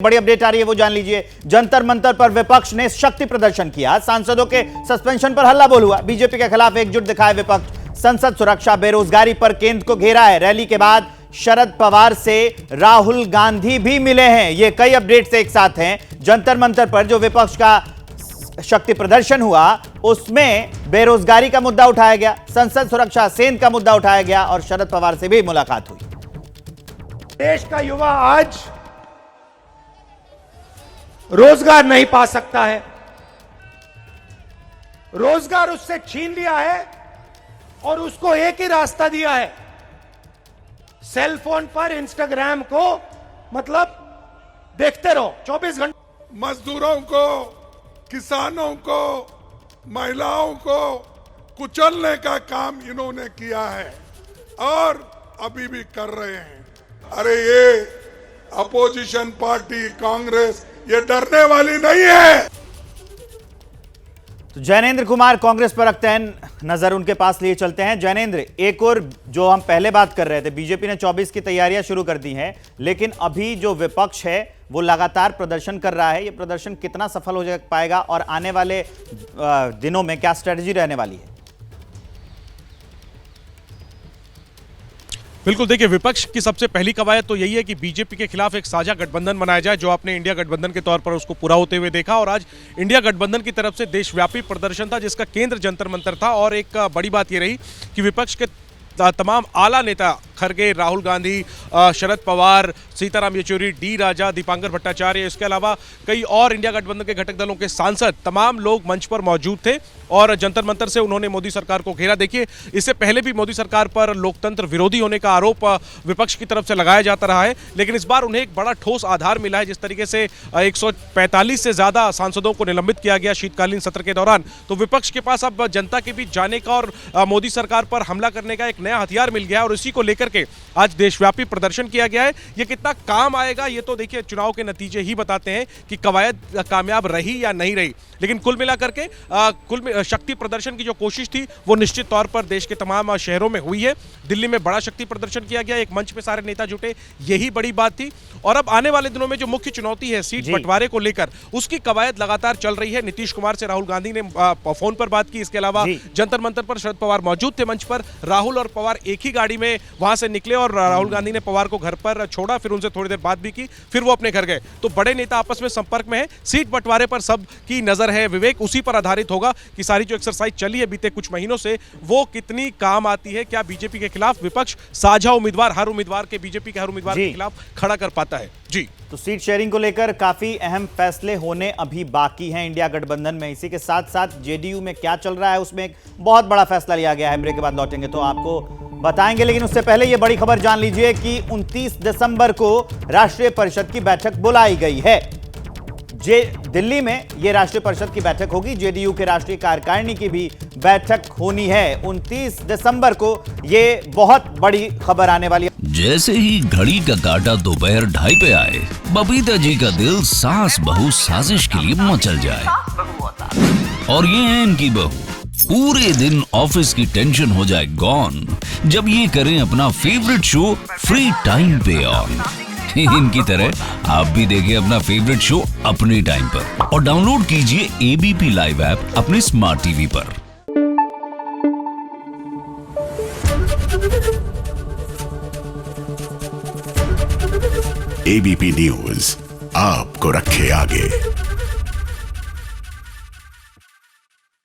बड़ी अपडेट आ रही है, वो जान लीजिए। जंतर मंतर पर विपक्ष ने शक्ति प्रदर्शन किया। सांसदों के सस्पेंशन पर हल्ला बोल हुआ। बीजेपी के खिलाफ एकजुट दिखाए विपक्ष। संसद सुरक्षा बेरोजगारी पर केंद्र को घेरा है। रैली के बाद शरद पवार से राहुल गांधी भी मिले हैं। ये कई अपडेट्स एक साथ हैं। जंतर मंतर पर जो विपक्ष का शक्ति प्रदर्शन हुआ उसमें बेरोजगारी का मुद्दा उठाया गया, संसद सुरक्षा सेना का मुद्दा उठाया गया और शरद पवार से भी मुलाकात हुई। देश का युवा आज रोजगार नहीं पा सकता है, रोजगार उससे छीन लिया है और उसको एक ही रास्ता दिया है, सेल फोन पर इंस्टाग्राम को मतलब देखते रहो 24 घंटे। मजदूरों को, किसानों को, महिलाओं को कुचलने का काम इन्होंने किया है और अभी भी कर रहे हैं। अरे ये अपोजिशन पार्टी कांग्रेस ये डरने वाली नहीं है। तो जैनेंद्र कुमार कांग्रेस पर रखते हैं नजर, उनके पास लिए चलते हैं। जैनेंद्र, एक और जो हम पहले बात कर रहे थे, बीजेपी ने 24 की तैयारियां शुरू कर दी हैं, लेकिन अभी जो विपक्ष है वो लगातार प्रदर्शन कर रहा है। ये प्रदर्शन कितना सफल हो पाएगा और आने वाले दिनों में क्या स्ट्रेटजी रहने वाली है? बिल्कुल, देखिए, विपक्ष की सबसे पहली कवायद तो यही है कि बीजेपी के खिलाफ एक साझा गठबंधन बनाया जाए, जो आपने इंडिया गठबंधन के तौर पर उसको पूरा होते हुए देखा। और आज इंडिया गठबंधन की तरफ से देशव्यापी प्रदर्शन था जिसका केंद्र जंतर मंतर था। और एक बड़ी बात यह रही कि विपक्ष के तमाम आला नेता, खरगे, राहुल गांधी, शरद पवार, सीताराम येचुरी, डी राजा, दीपांकर भट्टाचार्य, इसके अलावा कई और इंडिया गठबंधन के घटक दलों के सांसद, तमाम लोग मंच पर मौजूद थे और जंतर मंतर से उन्होंने मोदी सरकार को घेरा। देखिए, इससे पहले भी मोदी सरकार पर लोकतंत्र विरोधी होने का आरोप विपक्ष की तरफ से लगाया जाता रहा है, लेकिन इस बार उन्हें एक बड़ा ठोस आधार मिला है। जिस तरीके से 145 से ज्यादा सांसदों को निलंबित किया गया शीतकालीन सत्र के दौरान, तो विपक्ष के पास अब जनता के बीच जाने का और मोदी सरकार पर हमला करने का एक नया हथियार मिल गया और इसी को लेकर के आज देशव्यापी प्रदर्शन किया गया है। ये कितना काम आएगा ये तो देखिए चुनाव के नतीजे ही बताते हैं कि कवायद कामयाब रही या नहीं रही, लेकिन कुल मिलाकर के शक्ति प्रदर्शन की जो कोशिश थी वो निश्चित तौर पर देश के तमाम शहरों में हुई है। दिल्ली में बड़ा शक्ति प्रदर्शन किया गया, एक मंच पे सारे नेता जुटे, यही बड़ी बात थी। और अब आने वाले दिनों में जो मुख्य चुनौती है सीट बंटवारे को लेकर, उसकी कवायद लगातार चल रही है। नीतीश कुमार से राहुल गांधी ने फोन पर बात की, इसके अलावा जंतर मंतर पर शरद पवार मौजूद थे मंच पर। राहुल और पवार एक ही गाड़ी में वहां से निकले और राहुल गांधी ने पवार को घर पर छोड़ा, फिर उनसे थोड़ी देर बात भी की, फिर वो अपने घर गए। तो बड़े नेता आपस में संपर्क में है। सीट बंटवारे पर सबकी नजर है, विवेक उसी पर आधारित होगा कि सारी जो एक्सरसाइज चली है बीते कुछ महीनों से वो कितनी काम आती है। क्या बीजेपी के खिलाफ विपक्ष साझा उम्मीदवार हर उम्मीदवार के बीजेपी के हर उम्मीदवार के खिलाफ खड़ा कर पाता है? जी, तो सीट शेयरिंग को लेकर काफी अहम फैसले होने अभी बाकी हैं इंडिया गठबंधन में। इसी के साथ साथ जेडीयू में क्या चल रहा है उसमें एक बहुत बड़ा फैसला लिया गया है। ब्रेक के बाद लौटेंगे तो आपको बताएंगे, लेकिन उससे पहले यह बड़ी खबर जान लीजिए कि 29 दिसंबर को राष्ट्रीय परिषद की बैठक बुलाई गई है। दिल्ली में यह राष्ट्रीय परिषद की बैठक होगी। जेडीयू के राष्ट्रीय कार्यकारिणी की भी बैठक होनी है 29 दिसंबर को। यह बहुत बड़ी खबर आने वाली है। जैसे ही घड़ी का काटा दोपहर 2:30 पे आए, बबीता जी का दिल सास बहू साजिश के लिए मचल जाए। और ये है इनकी बहू, पूरे दिन ऑफिस की टेंशन हो जाए गॉन जब ये करें अपना फेवरेट शो फ्री टाइम पे ऑन। इनकी तरह आप भी देखिए अपना फेवरेट शो अपने टाइम पर और डाउनलोड कीजिए एबीपी लाइव ऐप अपने स्मार्ट टीवी पर। एबीपी न्यूज आपको रखे आगे।